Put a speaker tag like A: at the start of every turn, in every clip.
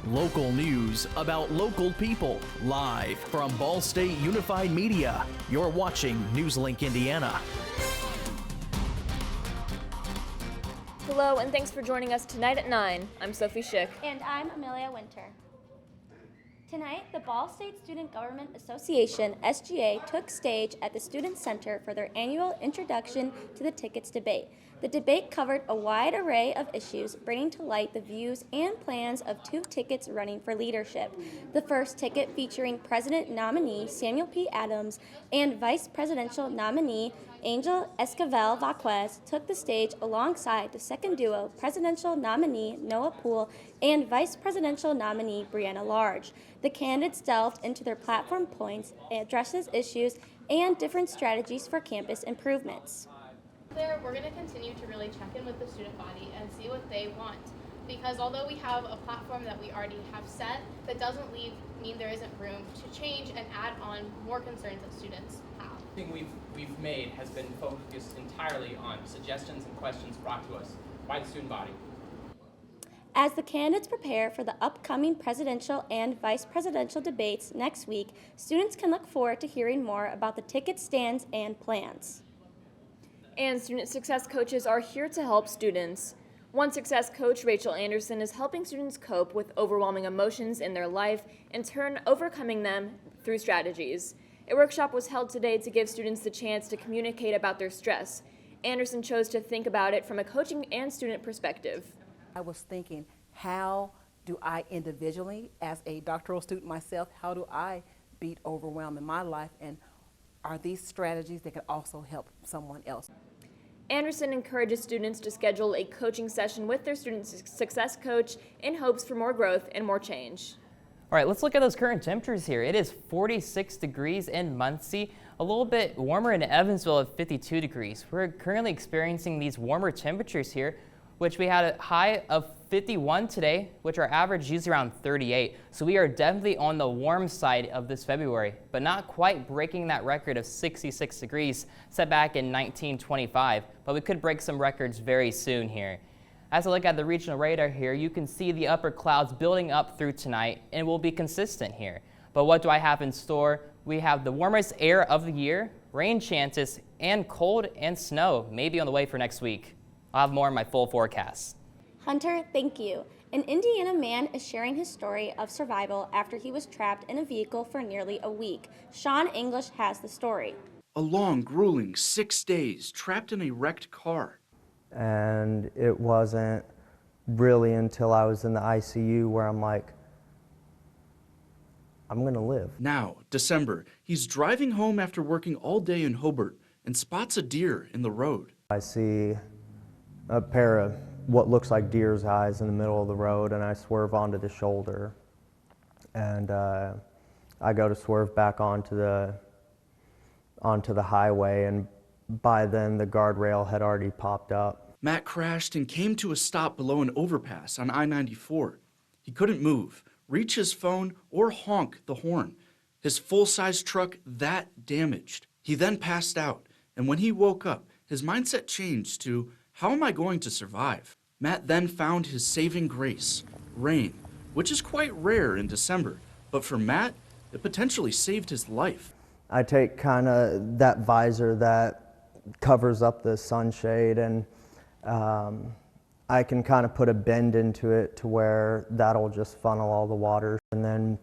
A: Local news about local people, live from Ball State Unified Media. You're watching NewsLink Indiana.
B: Hello, and thanks for joining us tonight at 9. I'm Sophie Schick.
C: And I'm Amelia Winter. Tonight, the Ball State Student Government Association, SGA, took stage at the Student Center for their annual Introduction to the Tickets debate. The debate covered a wide array of issues, bringing to light the views and plans of two tickets running for leadership. The first ticket, featuring President nominee Samuel P. Adams and Vice Presidential nominee Angel Esquivel Vaquez, took the stage alongside the second duo, Presidential nominee Noah Poole and Vice Presidential nominee Brianna Large. The candidates delved into their platform points, addresses issues, and different strategies for campus improvements.
D: We're going to continue to really check in with the student body and see what they want, because although we have a platform that we already have set, that doesn't mean there isn't room to change and add on more concerns that students have.
E: The thing we've made has been focused entirely on suggestions and questions brought to us by the student body.
C: As the candidates prepare for the upcoming presidential and vice presidential debates next week, students can look forward to hearing more about the ticket stands and plans.
B: And student success coaches are here to help students. One success coach, Rachel Anderson, is helping students cope with overwhelming emotions in their life, in turn overcoming them through strategies. A workshop was held today to give students the chance to communicate about their stress. Anderson chose to think about it from a coaching and student perspective.
F: I was thinking, how do I individually, as a doctoral student myself, how do I beat overwhelm in my life, and are these strategies that could also help someone else?
B: Anderson encourages students to schedule a coaching session with their student success coach in hopes for more growth and more change.
G: All right, let's look at those current temperatures here. It is 46 degrees in Muncie, a little bit warmer in Evansville at 52 degrees. We're currently experiencing these warmer temperatures here, which we had a high of 51 today, which our average is usually around 38. So we are definitely on the warm side of this February, but not quite breaking that record of 66 degrees set back in 1925, but we could break some records very soon here. As I look at the regional radar here, you can see the upper clouds building up through tonight and will be consistent here. But what do I have in store? We have the warmest air of the year, rain chances, and cold and snow maybe on the way for next week. I'll have more in my full forecast.
C: Hunter, thank you. An Indiana man is sharing his story of survival after he was trapped in a vehicle for nearly a week. Sean English has the story.
H: A long, grueling 6 days trapped in a wrecked car.
I: And it wasn't really until I was in the ICU where I'm like, I'm gonna live.
H: Now, December, he's driving home after working all day in Hobart and spots a deer in the road.
I: I see a pair of what looks like deer's eyes in the middle of the road, and I swerve onto the shoulder. And I go to swerve back onto the highway, and by then the guardrail had already popped up.
H: Matt crashed and came to a stop below an overpass on I-94. He couldn't move, reach his phone, or honk the horn. His full-size truck that damaged. He then passed out, and when he woke up, his mindset changed to, how am I going to survive? Matt then found his saving grace, rain, which is quite rare in December, but for Matt, it potentially saved his life.
I: I take kind of that visor that covers up the sunshade, and I can kind of put a bend into it to where that'll just funnel all the water, and then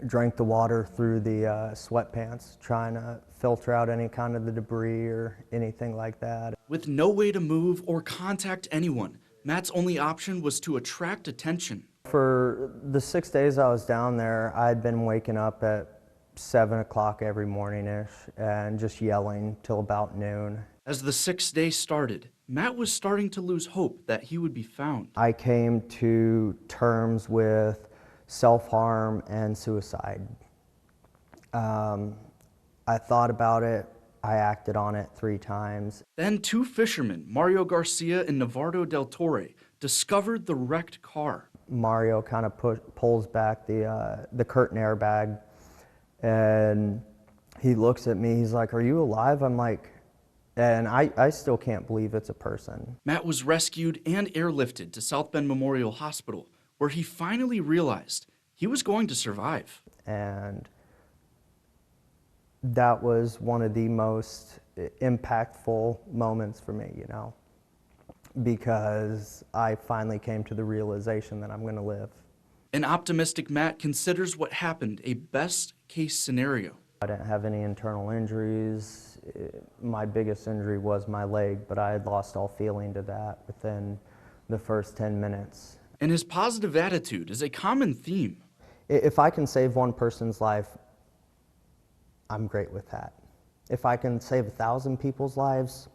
I: drink the water through the sweatpants, trying to filter out any kind of the debris or anything like that.
H: With no way to move or contact anyone, Matt's only option was to attract attention.
I: For the 6 days I was down there, I'd been waking up at 7 o'clock every morning-ish and just yelling till about noon.
H: As the 6th day started, Matt was starting to lose hope that he would be found.
I: I came to terms with self-harm and suicide. I thought about it. I acted on it 3 times.
H: Then 2 fishermen, Mario Garcia and Navardo Del Torre, discovered the wrecked car.
I: Mario kind of pulls back the curtain airbag, and he looks at me. He's like, "Are you alive?" I'm like, and I still can't believe it's a person.
H: Matt was rescued and airlifted to South Bend Memorial Hospital, where he finally realized he was going to survive.
I: And that was one of the most impactful moments for me, you know, because I finally came to the realization that I'm going to live.
H: An optimistic Matt considers what happened a best-case scenario.
I: I didn't have any internal injuries. My biggest injury was my leg, but I had lost all feeling to that within the first 10 minutes.
H: And his positive attitude is a common theme.
I: If I can save one person's life, I'm great with that. If I can save 1,000 people's lives,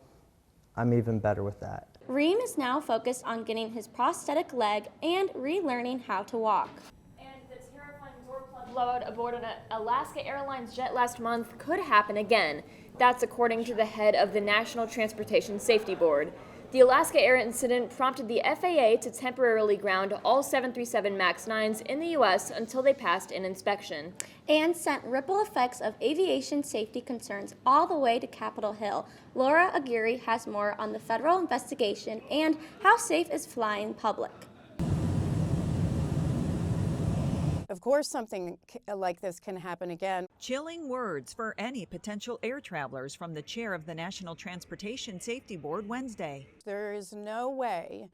I: I'm even better with that.
C: Reem is now focused on getting his prosthetic leg and relearning how to walk.
B: And the terrifying door plug blowout aboard an Alaska Airlines jet last month could happen again. That's according to the head of the National Transportation Safety Board. The Alaska Air incident prompted the FAA to temporarily ground all 737 MAX 9s in the U.S. until they passed an inspection.
C: And sent ripple effects of aviation safety concerns all the way to Capitol Hill. Laura Aguirre has more on the federal investigation and how safe is flying public.
J: Of course, something like this can happen again.
K: Chilling words for any potential air travelers from the chair of the National Transportation Safety Board Wednesday.
J: There is no way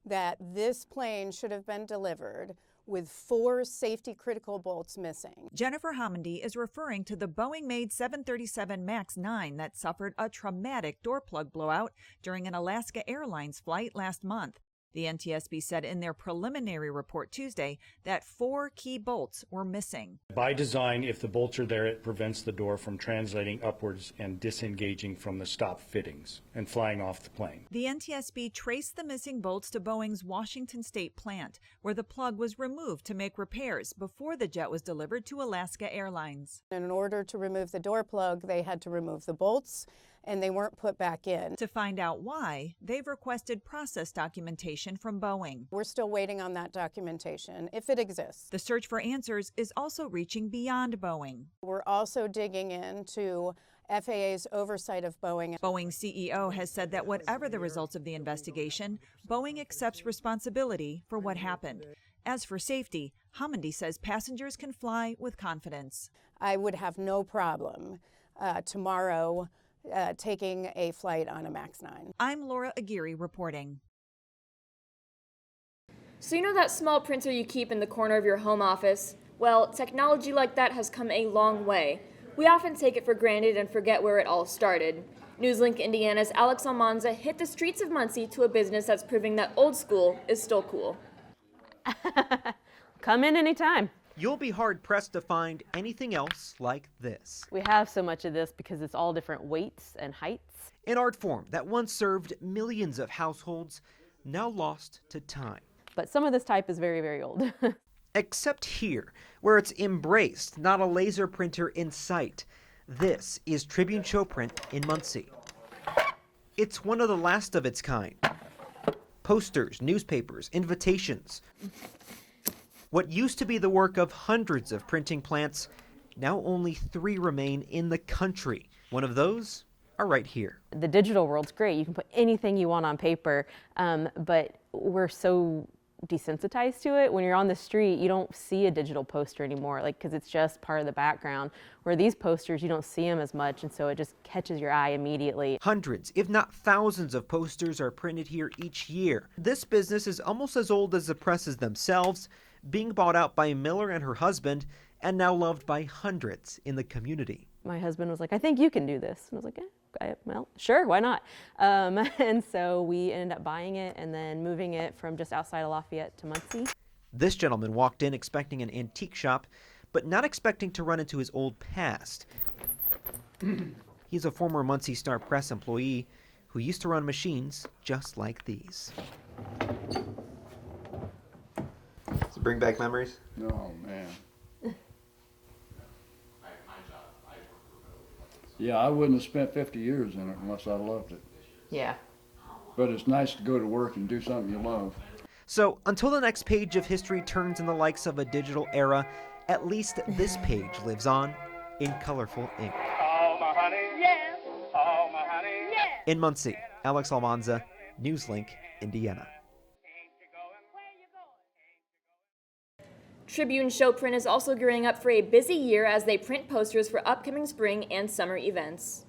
J: that this plane should have been delivered with 4 safety-critical bolts missing.
K: Jennifer Homendy is referring to the Boeing-made 737 MAX 9 that suffered a traumatic door plug blowout during an Alaska Airlines flight last month. The NTSB said in their preliminary report Tuesday that 4 key bolts were missing.
L: By design, if the bolts are there, it prevents the door from translating upwards and disengaging from the stop fittings and flying off the plane.
K: The NTSB traced the missing bolts to Boeing's Washington State plant, where the plug was removed to make repairs before the jet was delivered to Alaska Airlines.
J: In order to remove the door plug, they had to remove the bolts, and they weren't put back in.
K: To find out why, they've requested process documentation from Boeing.
J: We're still waiting on that documentation, if it exists.
K: The search for answers is also reaching beyond Boeing.
J: We're also digging into FAA's oversight of Boeing.
K: Boeing's CEO has said that whatever the results of the investigation, Boeing accepts responsibility for what happened. As for safety, Homendy says passengers can fly with confidence.
J: I would have no problem tomorrow taking a flight on a MAX 9.
K: I'm Laura Aguirre reporting.
B: So you know that small printer you keep in the corner of your home office? Well, technology like that has come a long way. We often take it for granted and forget where it all started. NewsLink Indiana's Alex Almanza hit the streets of Muncie to a business that's proving that old school is still cool.
M: Come in anytime.
N: You'll be hard-pressed to find anything else like this.
M: We have so much of this because it's all different weights and heights.
N: An art form that once served millions of households, now lost to time.
M: But some of this type is very, very old.
N: Except here, where it's embraced, not a laser printer in sight. This is Tribun CH Print in Muncie. It's one of the last of its kind. Posters, newspapers, invitations. What used to be the work of hundreds of printing plants, now only 3 remain in the country. One of those are right here.
M: The digital world's great. You can put anything you want on paper, but we're so desensitized to it. When you're on the street, you don't see a digital poster anymore, because it's just part of the background. Where these posters, you don't see them as much, and so it just catches your eye immediately.
N: Hundreds, if not thousands of posters are printed here each year. This business is almost as old as the presses themselves, being bought out by Miller and her husband, and now loved by hundreds in the community.
M: My husband was like, I think you can do this. And I was like, well, sure, why not? And so we ended up buying it and then moving it from just outside of Lafayette to Muncie.
N: This gentleman walked in expecting an antique shop, but not expecting to run into his old past. He's a former Muncie Star Press employee who used to run machines just like these.
O: Does it bring back memories?
P: Oh, man. Yeah, I wouldn't have spent 50 years in it unless I loved it.
M: Yeah.
P: But it's nice to go to work and do something you love.
N: So, until the next page of history turns in the likes of a digital era, at least this page lives on in colorful ink.
Q: Oh, my honey. Yes. Oh, my honey. Yes.
N: In Muncie, Alex Almanza, NewsLink, Indiana.
B: Tribun CH Print is also gearing up for a busy year as they print posters for upcoming spring and summer events.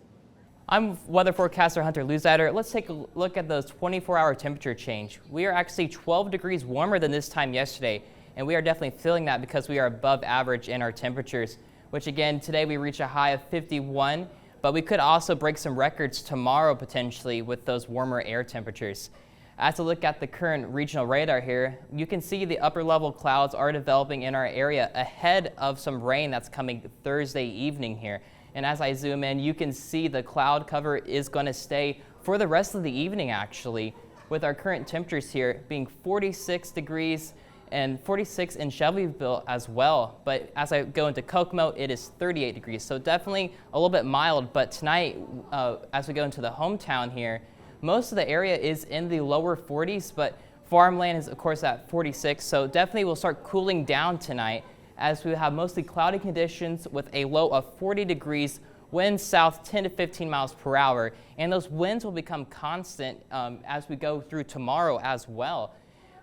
G: I'm weather forecaster Hunter Luzader. Let's take a look at those 24-hour temperature change. We are actually 12 degrees warmer than this time yesterday, and we are definitely feeling that because we are above average in our temperatures, which again, today we reach a high of 51, but we could also break some records tomorrow potentially with those warmer air temperatures. As we look at the current regional radar here, you can see the upper level clouds are developing in our area ahead of some rain that's coming Thursday evening here. And as I zoom in, you can see the cloud cover is going to stay for the rest of the evening actually, with our current temperatures here being 46 degrees and 46 in Shelbyville as well. But as I go into Kokomo, it is 38 degrees. So definitely a little bit mild, but tonight, as we go into the hometown here, most of the area is in the lower 40s, but farmland is of course at 46. So definitely we'll start cooling down tonight as we have mostly cloudy conditions with a low of 40 degrees, winds south 10 to 15 miles per hour. And those winds will become constant as we go through tomorrow as well.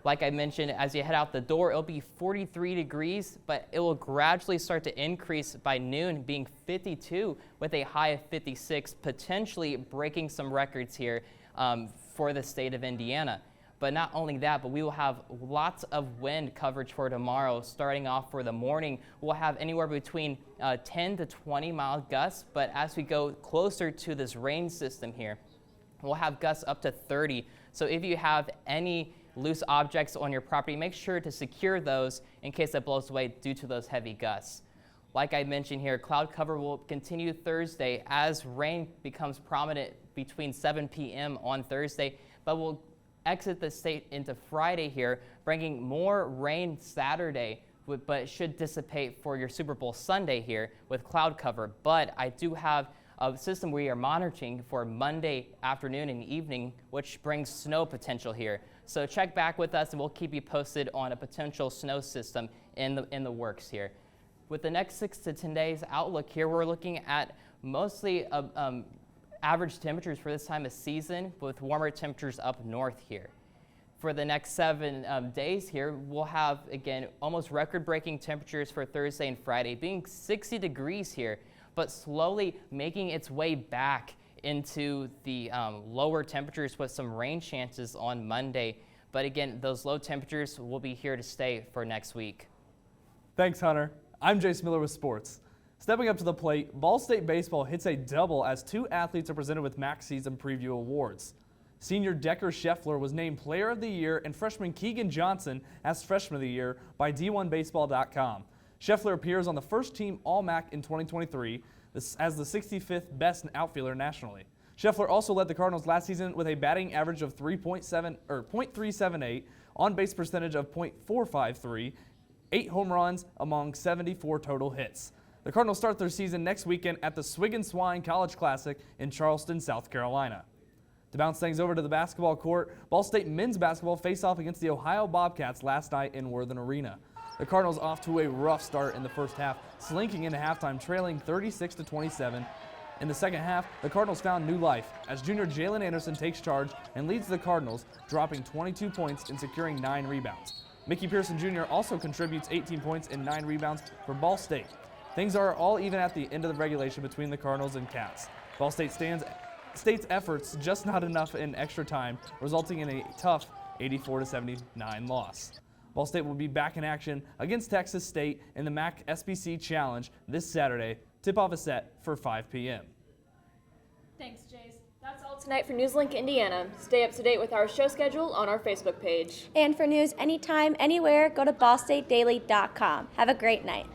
G: Like I mentioned, as you head out the door, it'll be 43 degrees, but it will gradually start to increase by noon, being 52 with a high of 56, potentially breaking some records here for the state of Indiana. But not only that, but we will have lots of wind coverage for tomorrow. Starting off for the morning, we'll have anywhere between 10 to 20 mile gusts, but as we go closer to this rain system here, we'll have gusts up to 30. So if you have any loose objects on your property, make sure to secure those in case it blows away due to those heavy gusts. Like I mentioned here, cloud cover will continue Thursday as rain becomes prominent between 7 p.m. on Thursday, but we'll exit the state into Friday here, bringing more rain Saturday, but it should dissipate for your Super Bowl Sunday here with cloud cover. But I do have a system we are monitoring for Monday afternoon and evening, which brings snow potential here. So check back with us and we'll keep you posted on a potential snow system in the works here. With the next 6 to 10 days outlook here, we're looking at mostly average temperatures for this time of season with warmer temperatures up north here. For the next 7 days here, we'll have, again, almost record-breaking temperatures for Thursday and Friday, being 60 degrees here, but slowly making its way back into the lower temperatures with some rain chances on Monday. But again, those low temperatures will be here to stay for next week.
R: Thanks, Hunter. I'm Jace Miller with sports. Stepping up to the plate, Ball State baseball hits a double as 2 athletes are presented with MAC season preview awards. Senior Decker Scheffler was named Player of the Year and freshman Keegan Johnson as Freshman of the Year by D1Baseball.com. Scheffler appears on the first team All-MAC in 2023 as the 65th best outfielder nationally. Scheffler also led the Cardinals last season with a batting average of .378, on-base percentage of .453, 8 home runs among 74 total hits. The Cardinals start their season next weekend at the Swig and Swine College Classic in Charleston, South Carolina. To bounce things over to the basketball court, Ball State men's basketball faced off against the Ohio Bobcats last night in Worthen Arena. The Cardinals off to a rough start in the first half, slinking into halftime, trailing 36-27. In the second half, the Cardinals found new life as junior Jalen Anderson takes charge and leads the Cardinals, dropping 22 points and securing 9 rebounds. Mickey Pearson Jr. also contributes 18 points and 9 rebounds for Ball State. Things are all even at the end of the regulation between the Cardinals and Cats. Ball State State's efforts just not enough in extra time, resulting in a tough 84-79 loss. Ball State will be back in action against Texas State in the MAC SBC Challenge this Saturday. Tip-off is set for 5 p.m.
B: Thanks, Jace. That's all tonight for NewsLink Indiana. Stay up to date with our show schedule on our Facebook page.
C: And for news anytime, anywhere, go to ballstatedaily.com. Have a great night.